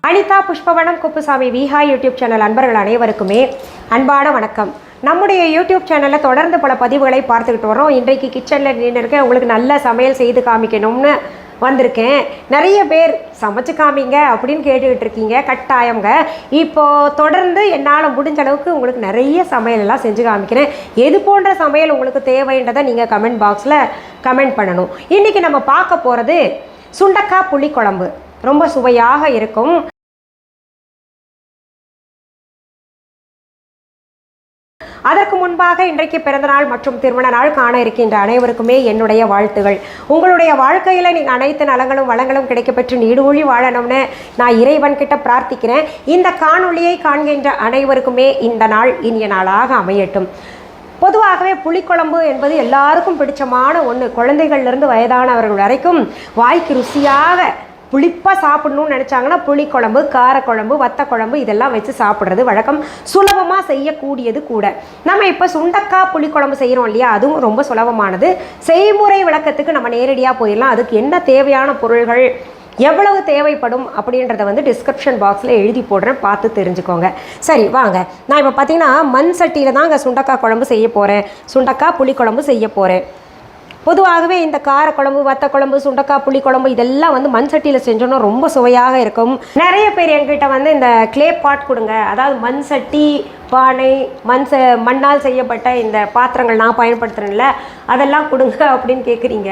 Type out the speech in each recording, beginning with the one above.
Anitha Pushpavanam Kuppusamy Viha YouTube channel அன்பர்கள் அனைவருக்குமே அன்பான வணக்கம். நம்முடைய யூடியூப் சேனலில் தொடர்ந்து பல பதிவுகளை பார்த்துக்கிட்டு வரோம். இன்றைக்கு கிச்சனில் நின்றுருக்கேன். உங்களுக்கு நல்ல சமையல் செய்து காமிக்கணும்னு வந்திருக்கேன். நிறைய பேர் சமைச்சு காமிங்க அப்படின்னு கேட்டுக்கிட்டு இருக்கீங்க. கட்டாயங்க. இப்போது தொடர்ந்து என்னால் முடிஞ்ச அளவுக்கு உங்களுக்கு நிறைய சமையலெல்லாம் செஞ்சு காமிக்கிறேன். எது போன்ற சமையல் உங்களுக்கு தேவைன்றதை நீங்கள் கமெண்ட் பாக்ஸில் கமெண்ட் பண்ணணும். இன்றைக்கி நம்ம பார்க்க போகிறது சுண்டக்காய் புளிக்குழம்பு. ரொம்ப சுவையாக இருக்கும். அதற்கு முன்பாக இன்றைக்கு பிறந்தநாள் மற்றும் திருமண நாள் காண இருக்கின்ற அனைவருக்குமே என்னுடைய வாழ்த்துகள். உங்களுடைய வாழ்க்கையில் நீங்கள் அனைத்து நலங்களும் வளங்களும் கிடைக்கப்பெற்று நீடூழி வாழணும்னு நான் இறைவன்கிட்ட பிரார்த்திக்கிறேன். இந்த காணொளியை காண்கின்ற அனைவருக்குமே இந்த நாள் இனிய நாளாக அமையட்டும். பொதுவாகவே புளிக்குழம்பு என்பது எல்லாருக்கும் பிடிச்சமான ஒன்று. குழந்தைகள்லேருந்து வயதானவர்கள் வரைக்கும் வாய்க்கு ருசியாக புளிப்பாக சாப்பிடணும்னு நினச்சாங்கன்னா புளிக்குழம்பு, காரக்குழம்பு, வத்தக்குழம்பு இதெல்லாம் வச்சு சாப்பிட்றது வழக்கம். சுலபமாக செய்யக்கூடியது கூட. நம்ம இப்போ சுண்டக்காய் புளிக்குழம்பு செய்கிறோம் இல்லையா, அதுவும் ரொம்ப சுலபமானது. செய்முறை விளக்கத்துக்கு நம்ம நேரடியாக போயிடலாம். அதுக்கு என்ன தேவையான பொருள்கள், எவ்வளவு தேவைப்படும் அப்படின்றத டிஸ்கிரிப்ஷன் பாக்ஸில் எழுதி போடுறேன், பார்த்து தெரிஞ்சுக்கோங்க. சரி வாங்க. நான் இப்போ பார்த்தீங்கன்னா மண் சட்டியில் தான் அங்கே சுண்டக்காய் குழம்பு செய்ய போகிறேன். சுண்டக்காய் புளிக்குழம்பு செய்ய போகிறேன். பொதுவாகவே இந்த காரக்குழம்பு, வத்தக்குழம்பு, சுண்டக்காய் புளிக்குழம்பு இதெல்லாம் மண் சட்டியில் செஞ்சோன்னா ரொம்ப சுவையாக இருக்கும். நிறைய பேர் என்கிட்ட இந்த கிளே பாட் கொடுங்க, அதாவது மண் சட்டி, பானை, மண்ணால் செய்யப்பட்ட இந்த பாத்திரங்கள் நான் பயன்படுத்துகிறேன்ல அதெல்லாம் கொடுங்க அப்படின்னு கேட்குறீங்க.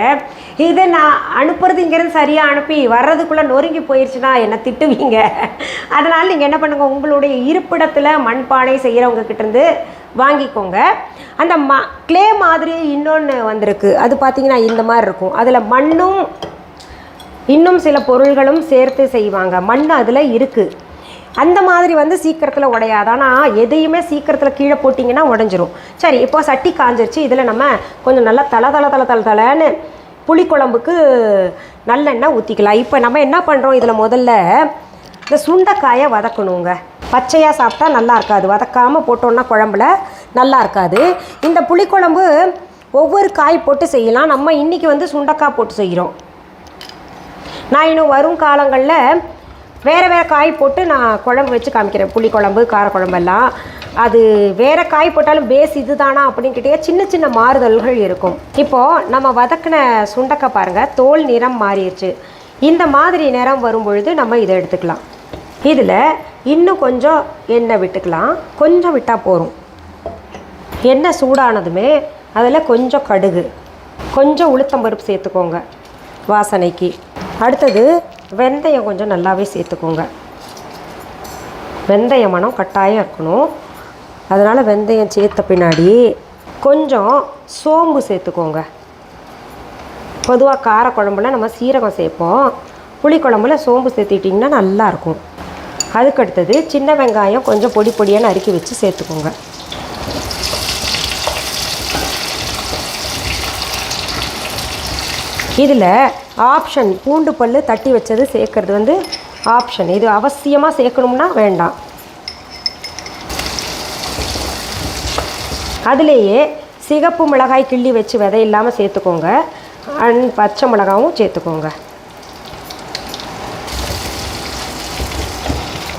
இதை நான் அனுப்புறதுங்கிறது சரியாக அனுப்பி வர்றதுக்குள்ளே நொறுங்கி போயிடுச்சுன்னா என்னை திட்டுவீங்க. அதனால் நீங்கள் என்ன பண்ணுங்கள், உங்களுடைய இருப்பிடத்தில் மண்பானை செய்கிறவங்க கிட்டேருந்து வாங்கிக்கோங்க. அந்த கிளே மாதிரி இன்னொன்று வந்திருக்கு. அது பார்த்திங்கன்னா இந்த மாதிரி இருக்கும். அதில் மண்ணும் இன்னும் சில பொருள்களும் சேர்த்து செய்வாங்க. மண் அதில் இருக்குது. அந்த மாதிரி சீக்கிரத்தில் உடையாது. ஆனால் எதையுமே சீக்கிரத்தில் கீழே போட்டிங்கன்னா உடஞ்சிரும். சரி, இப்போது சட்டி காஞ்சிருச்சு. இதில் நம்ம கொஞ்சம் நல்லா தலை புளிக்குழம்புக்கு நல்லெண்ணெய் ஊற்றிக்கலாம். இப்போ நம்ம என்ன பண்ணுறோம், இதில் முதல்ல இந்த சுண்டைக்காயை வதக்கணுங்க. பச்சையாக சாப்பிட்டா நல்லா இருக்காது, வதக்காமல் போட்டோன்னா குழம்புல நல்லா இருக்காது. இந்த புளிக்குழம்பு ஒவ்வொரு காய் போட்டு செய்யலாம். நம்ம இன்றைக்கி சுண்டைக்காய் போட்டு செய்கிறோம். நான் இன்னும் வரும் காலங்களில் வேறு காய் போட்டு நான் குழம்பு வச்சு காமிக்கிறேன். புளிக்குழம்பு, காரக்குழம்பெல்லாம் அது வேறு காய் போட்டாலும் பேஸ் இது தானா அப்படின்னு கேட்டே சின்ன சின்ன மாறுதல்கள் இருக்கும். இப்போது நம்ம வதக்கின சுண்டைக்காய் பாருங்கள், தோல் நிறம் மாறிடுச்சு. இந்த மாதிரி நிறம் வரும்பொழுது நம்ம இதை எடுத்துக்கலாம். இதில் இன்னும் கொஞ்சம் எண்ணெய் விட்டுக்கலாம். கொஞ்சம் விட்டால் போகும். எண்ணெய் சூடானதுமே அதில் கொஞ்சம் கடுகு, கொஞ்சம் உளுத்தம்பருப்பு சேர்த்துக்கோங்க வாசனைக்கு. அடுத்தது வெந்தயம் கொஞ்சம் நல்லாவே சேர்த்துக்கோங்க. வெந்தய மனம் கட்டாயம் இருக்கணும். அதனால் வெந்தயம் சேர்த்த பின்னாடி கொஞ்சம் சோம்பு சேர்த்துக்கோங்க. பொதுவாக காரக்குழம்புல நம்ம சீரகம் சேர்ப்போம். புளிக்குழம்புல சோம்பு சேர்த்துட்டிங்கன்னா நல்லாயிருக்கும். அதுக்கடுத்தது சின்ன வெங்காயம் கொஞ்சம் பொடி பொடியாக நறுக்கி வச்சு சேர்த்துக்கோங்க. இதில் ஆப்ஷன் பூண்டு பல் தட்டி வச்சது சேர்க்குறது ஆப்ஷன். இது அவசியமாக சேர்க்கணும்னா வேண்டாம். அதுலேயே சிகப்பு மிளகாய் கிள்ளி வச்சு விதை இல்லாமல் சேர்த்துக்கோங்க. பச்சை மிளகாவும் சேர்த்துக்கோங்க.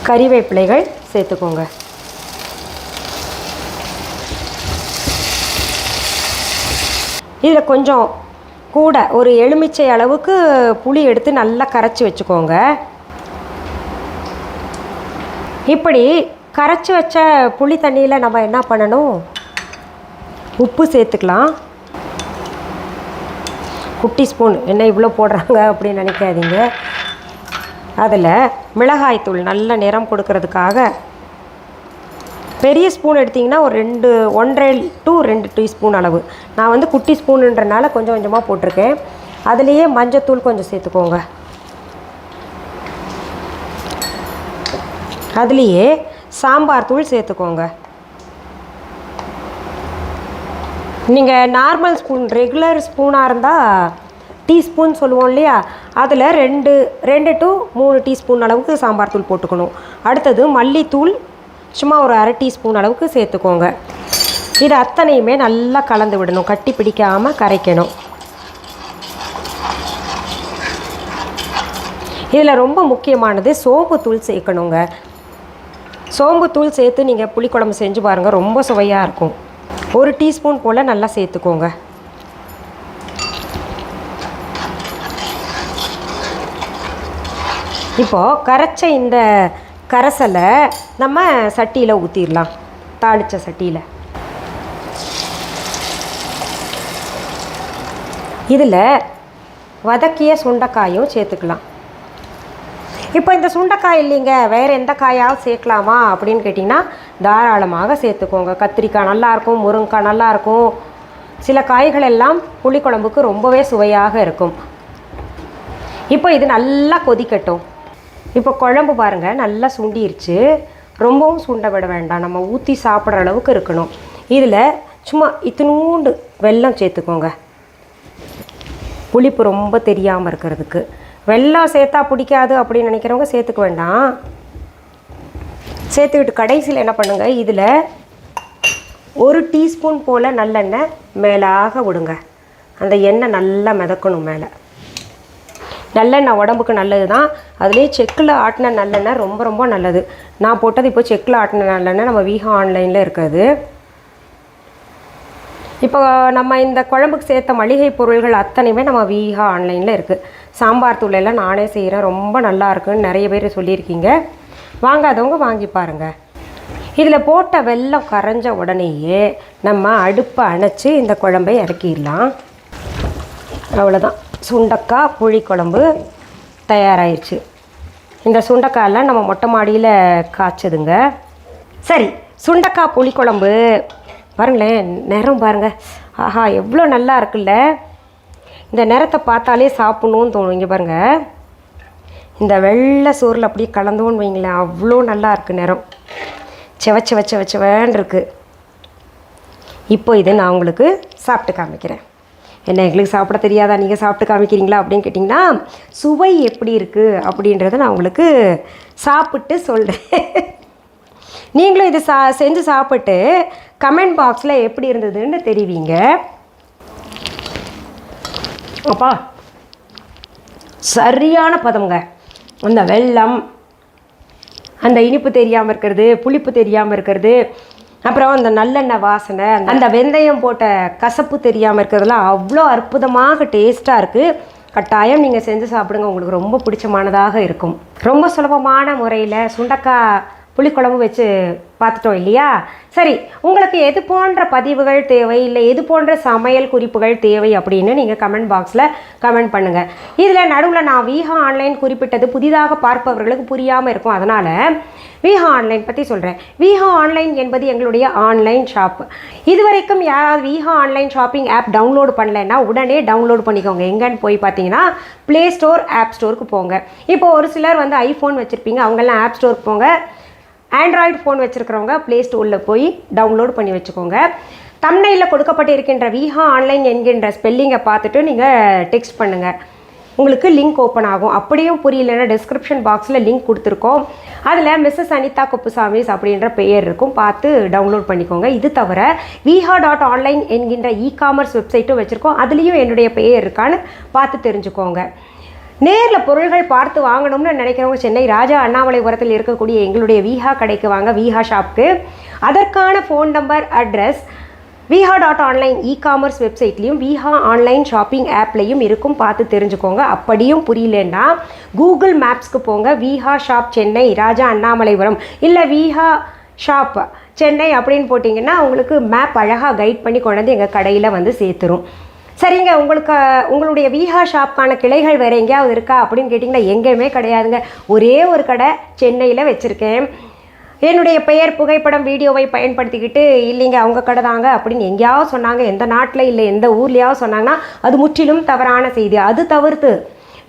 கறிவேப்பிலைகள் சேர்த்துக்கோங்க. இதில் கொஞ்சம் கூட ஒரு எலுமிச்சை அளவுக்கு புளி எடுத்து நல்லா கரைச்சி வச்சுக்கோங்க. இப்படி கரைச்சி வச்ச புளி தண்ணியில் நம்ம என்ன பண்ணணும், உப்பு சேர்த்துக்கலாம். குட்டி ஸ்பூன், என்ன இவ்வளோ போடுறாங்க அப்படின்னு நினைக்காதீங்க. அதில் மிளகாய்த்தூள் நல்ல நிறம் கொடுக்கறதுக்காக பெரிய ஸ்பூன் எடுத்திங்கன்னா ஒரு 1.5 to 2 டீஸ்பூன் அளவு. நான் குட்டி ஸ்பூனுன்றனால கொஞ்சம் கொஞ்சமாக போட்டிருக்கேன். அதுலேயே மஞ்சத்தூள் கொஞ்சம் சேர்த்துக்கோங்க. அதுலேயே சாம்பார் தூள் சேர்த்துக்கோங்க. நீங்கள் நார்மல் ஸ்பூன், ரெகுலர் ஸ்பூனாக இருந்தால் டீஸ்பூன் சொல்லுவோம் இல்லையா, அதில் 2 to 3 டீஸ்பூன் அளவுக்கு சாம்பார் தூள் போட்டுக்கணும். அடுத்தது மல்லித்தூள் சும்மா ஒரு 1/2 டீஸ்பூன் அளவுக்கு சேர்த்துக்கோங்க. இது அத்தனையுமே நல்லா கலந்து விடணும். கட்டி பிடிக்காமல் கரைக்கணும். இதில் ரொம்ப முக்கியமானது சோம்புத்தூள் சேர்க்கணுங்க. சோம்புத்தூள் சேர்த்து நீங்கள் புளிக்குழம்பு செஞ்சு பாருங்கள், ரொம்ப சுவையாக இருக்கும். 1 டீஸ்பூன் போல் நல்லா சேர்த்துக்கோங்க. இப்போது கரைச்ச இந்த கரைசலை நம்ம சட்டியில் ஊற்றிடலாம். தாளித்த சட்டியில் இதில் வதக்கிய சுண்டைக்காயும் சேர்த்துக்கலாம். இப்போ இந்த சுண்டைக்காய் இல்லைங்க, வேறு எந்த காயாவது சேர்க்கலாமா அப்படின்னு கேட்டிங்கன்னா தாராளமாக சேர்த்துக்கோங்க. கத்திரிக்காய் நல்லாயிருக்கும், முருங்கைக்காய் நல்லாயிருக்கும். சில காய்கள் எல்லாம் புளிக்குழம்புக்கு ரொம்பவே சுவையாக இருக்கும். இப்போ இது நல்லா கொதிக்கட்டும். இப்போ குழம்பு பாருங்கள் நல்லா சுண்டிருச்சு. ரொம்பவும் சுண்ட விட வேண்டாம், நம்ம ஊற்றி சாப்பிட்ற அளவுக்கு இருக்கணும். இதில் சும்மா இத்தினூண்டு வெல்லம் சேர்த்துக்கோங்க, புளிப்பு ரொம்ப தெரியாமல் இருக்கிறதுக்கு. வெல்லம் சேர்த்தா பிடிக்காது அப்படின்னு நினைக்கிறவங்க சேர்த்துக்க வேண்டாம். சேர்த்துக்கிட்டு கடைசியில் என்ன பண்ணுங்கள், இதில் 1 டீஸ்பூன் போல் நல்லெண்ணெய் மேலாக விடுங்க. அந்த எண்ணெய் நல்லா மிதக்கணும் மேலே. நல்லெண்ணெய் உடம்புக்கு நல்லது தான். அதுலேயே செக்கில் ஆட்டின நல்லெண்ணெய் ரொம்ப ரொம்ப நல்லது. நான் போட்டது இப்போ செக்கில் ஆட்டின நல்லெண்ணெய் நம்ம வீஹா ஆன்லைனில் இருக்குது. இப்போ நம்ம இந்த குழம்புக்கு சேர்த்த மளிகை பொருள்கள் அத்தனையுமே நம்ம வீஹா ஆன்லைனில் இருக்குது. சாம்பார் தூள் எல்லாம் நானே செய்கிறேன், ரொம்ப நல்லா இருக்குன்னு நிறைய பேர் சொல்லியிருக்கீங்க. வாங்காதவங்க வாங்கி பாருங்கள். இதில் போட்ட வெல்லம் கரைஞ்ச உடனேயே நம்ம அடுப்பை அணைச்சி இந்த குழம்பை இறக்கிடலாம். அவ்வளோதான், சுண்டைக்காய் புளிக்குழம்பு தயாராகிடுச்சு. இந்த சுண்டைக்காயெல்லாம் நம்ம மொட்டை மாடியில் காய்ச்சதுங்க. சரி, சுண்டைக்காய் புளிக்குழம்பு பாருங்களேன், நிறம் பாருங்கள், ஆஹா எவ்வளோ நல்லா இருக்குல்ல. இந்த நிறத்தை பார்த்தாலே சாப்பிட்ணுன்னு தோணும். இங்கே பாருங்கள், இந்த வெள்ளை சோறில் அப்படியே கலந்தோன்னு வைங்களேன், அவ்வளோ நல்லா இருக்குது. நிறம் செவச்சவேன்னு இருக்குது. இப்போ இது நான் உங்களுக்கு சாப்பிட்டு காமிக்கிறேன். என்ன எங்களுக்கு சாப்பிட தெரியாதா, நீங்கள் சாப்பிட்டு காமிக்கிறீங்களா அப்படின்னு கேட்டிங்கன்னா, சுவை எப்படி இருக்குது அப்படின்றத நான் உங்களுக்கு சாப்பிட்டு சொல்கிறேன். நீங்களும் இது செஞ்சு சாப்பிட்டு கமெண்ட் பாக்ஸில் எப்படி இருந்ததுன்னு தெரிவிங்க. அப்பா சரியான பதங்க. அந்த வெல்லம், அந்த இனிப்பு தெரியாமல் இருக்கிறது, புளிப்பு தெரியாமல் இருக்கிறது, அப்புறம் அந்த நல்லெண்ணெய் வாசனை, அந்த வெந்தயம் போட்ட கசப்பு தெரியாமல் இருக்கிறதுலாம் அவ்வளோ அற்புதமாக டேஸ்ட்டாக இருக்குது. கட்டாயம் நீங்கள் செஞ்சு சாப்பிடுங்க, உங்களுக்கு ரொம்ப பிடிச்சமானதாக இருக்கும். ரொம்ப சுலபமான முறையில் சுண்டைக்காய் புளிக்குழம்பு வச்சு பார்த்துட்டோம் இல்லையா? சரி, உங்களுக்கு எது போன்ற பதிவுகள் தேவை, இல்லை எது போன்ற சமையல் குறிப்புகள் தேவை அப்படின்னு நீங்கள் கமெண்ட் பாக்ஸில் கமெண்ட் பண்ணுங்கள். இதில் நடுவில் நான் வீஹா ஆன்லைன் குறிப்பிட்டது புதிதாக பார்ப்பவர்களுக்கு புரியாமல் இருக்கும், அதனால் வீஹா ஆன்லைன் பற்றி சொல்கிறேன். வீஹா ஆன்லைன் என்பது எங்களுடைய ஆன்லைன் ஷாப். இதுவரைக்கும் யாராவது வீஹா ஆன்லைன் ஷாப்பிங் ஆப் டவுன்லோடு பண்ணலைன்னா உடனே டவுன்லோடு பண்ணிக்கோங்க. எங்கன்னு போய் பார்த்தீங்கன்னா ப்ளே ஸ்டோர், ஆப் ஸ்டோருக்கு போங்க. இப்போ ஒரு சிலர் வந்து ஐஃபோன் வச்சுருப்பீங்க, அவங்கெல்லாம் ஆப் ஸ்டோருக்கு போங்க. ஆண்ட்ராய்டு ஃபோன் வச்சுருக்கிறவங்க ப்ளே ஸ்டோரில் போய் டவுன்லோட் பண்ணி வச்சுக்கோங்க. தம்ப்நெயிலில் கொடுக்கப்பட்டு இருக்கின்ற வீஹா ஆன்லைன் என்கின்ற ஸ்பெல்லிங்கை பார்த்துட்டு நீங்கள் டெக்ஸ்ட் பண்ணுங்கள், உங்களுக்கு லிங்க் ஓப்பன் ஆகும். அப்படியும் புரியலன்னா டிஸ்கிரிப்ஷன் பாக்ஸில் லிங்க் கொடுத்துருக்கோம், அதில் மிஸ்ஸஸ் அனிதா குப்புசாமிஸ் அப்படின்ற பெயர் இருக்கும், பார்த்து டவுன்லோட் பண்ணிக்கோங்க. இது தவிர viha.online என்கின்ற இ-காமர்ஸ் வெப்சைட்டும் வச்சுருக்கோம், அதுலேயும் என்னுடைய பெயர் இருக்கான்னு பார்த்து தெரிஞ்சுக்கோங்க. நேரில் பொருள்கள் பார்த்து வாங்கணும்னு நினைக்கிறவங்க சென்னை ராஜா அண்ணாமலைபுரத்தில் இருக்கக்கூடிய எங்களுடைய வீஹா கடைக்கு வாங்க, வீஹா ஷாப்க்கு. அதற்கான phone number, address viha.online e-commerce வெப்சைட்லேயும் வீஹா ஆன்லைன் ஷாப்பிங் ஆப்லேயும் இருக்கும், பார்த்து தெரிஞ்சுக்கோங்க. அப்படியும் புரியலன்னா கூகுள் மேப்ஸ்க்கு போங்க, வீஹா ஷாப் சென்னை ராஜா அண்ணாமலைபுரம் இல்லை வீஹா ஷாப் சென்னை அப்படின்னு போட்டிங்கன்னா உங்களுக்கு மேப் அழகாக கைட் பண்ணி கொண்டு வந்து எங்கள் கடையில் வந்து சேர்த்துரும். சரிங்க, உங்களுடைய வீஹா ஷாப்க்கான கிளைகள் வேறு எங்கேயாவது இருக்கா அப்படின்னு கேட்டிங்கன்னா எங்கேயுமே கிடையாதுங்க. ஒரே ஒரு கடை சென்னையில் வச்சுருக்கேன். என்னுடைய பெயர், புகைப்படம், வீடியோவை பயன்படுத்திக்கிட்டு இல்லைங்க அவங்க கடை தாங்க அப்படின்னு எங்கேயாவது சொன்னாங்க, எந்த நாட்டில் இல்லை எந்த ஊர்லேயாவது சொன்னாங்கன்னா அது முற்றிலும் தவறான செய்தி. அது தவிர்த்து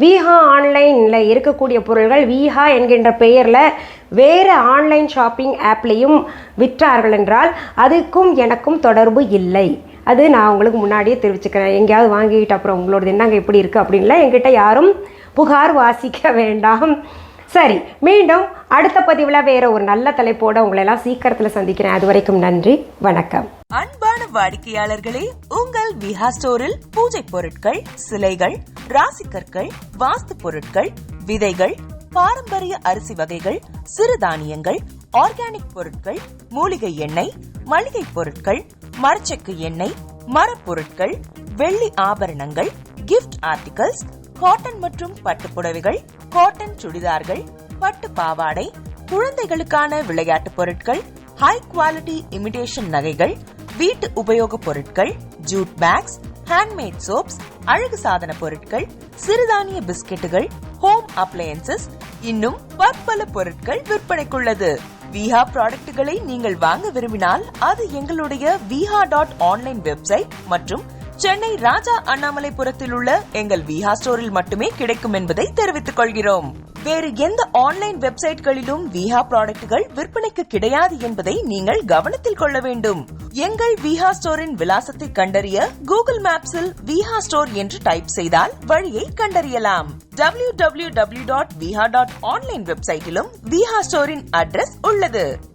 வீஹா ஆன்லைனில் இருக்கக்கூடிய பொருள்கள் வீஹா என்கின்ற பெயரில் வேறு ஆன்லைன் ஷாப்பிங் ஆப்லேயும் விற்றார்கள் என்றால் அதுக்கும் எனக்கும் தொடர்பு இல்லை. அது நான் உங்களுக்கு முன்னாடியே தெரிவிச்சுக்கிறேன். எங்கேயாவது வாங்கிக்கிட்டு அப்புறம் உங்களோடது என்னங்க எப்படி இருக்குது அப்படின்லாம் என்கிட்ட யாரும் புகார் வாசிக்க வேண்டாம். சரி, மீண்டும் அடுத்த பதிவில் வேற ஒரு நல்ல தலைப்போட உங்களெல்லாம் சீக்கிரத்தில் சந்திக்கிறேன். அது வரைக்கும் நன்றி, வணக்கம். அன்பான வாடிக்கையாளர்களே, உங்கள் விஹா ஸ்டோரில் பூஜை பொருட்கள், சிலைகள், ராசிக்கற்கள், வாஸ்து பொருட்கள், விதைகள், பாரம்பரிய அரிசி வகைகள், சிறுதானியங்கள், ஆர்கானிக் பொருட்கள், மூலிகை எண்ணெய், மளிகை பொருட்கள், மரச்செக்கு எண்ணெய், மரப்பொருட்கள், வெள்ளி ஆபரணங்கள், கிஃப்ட் ஆர்டிகல்ஸ், காட்டன் மற்றும் பட்டு புடவைகள், காட்டன் சுடிதார்கள், பட்டு பாவாடை, குழந்தைகளுக்கான விளையாட்டு பொருட்கள், ஹை குவாலிட்டி இமிடேஷன் நகைகள், வீட்டு உபயோக பொருட்கள், ஜூட் பேக்ஸ், ஹேண்ட்மேட் சோப்ஸ், அழகு சாதன பொருட்கள், சிறுதானிய பிஸ்கெட்டுகள், ஹோம் அப்ளையன்சஸ், இன்னும் பற்பல பொருட்கள் விற்பனைக்குள்ளது. விஹா ப்ராடக்ட்களை நீங்கள் வாங்க விரும்பினால் அது எங்களுடைய viha.online வெப்சைட் மற்றும் சென்னை ராஜா அண்ணாமலைபுரத்தில் உள்ள எங்கள் விஹா ஸ்டோரில் மட்டுமே கிடைக்கும் என்பதை தெரிவித்துக் கொள்கிறோம். வேறு எந்த ஆன்லைன் வெப்சைட்களிலும் விஹா ப்ராடக்ட்கள் விற்பனைக்கு கிடையாது என்பதை நீங்கள் கவனத்தில் கொள்ள வேண்டும். எங்கள் விஹா ஸ்டோரின் விலாசத்தை கண்டறிய கூகுள் மேப்ஸில் விஹா ஸ்டோர் என்று டைப் செய்தால் வழியை கண்டறியலாம். www.viha.online வெப்சைட்டிலும் விஹா ஸ்டோரின் அட்ரஸ் உள்ளது.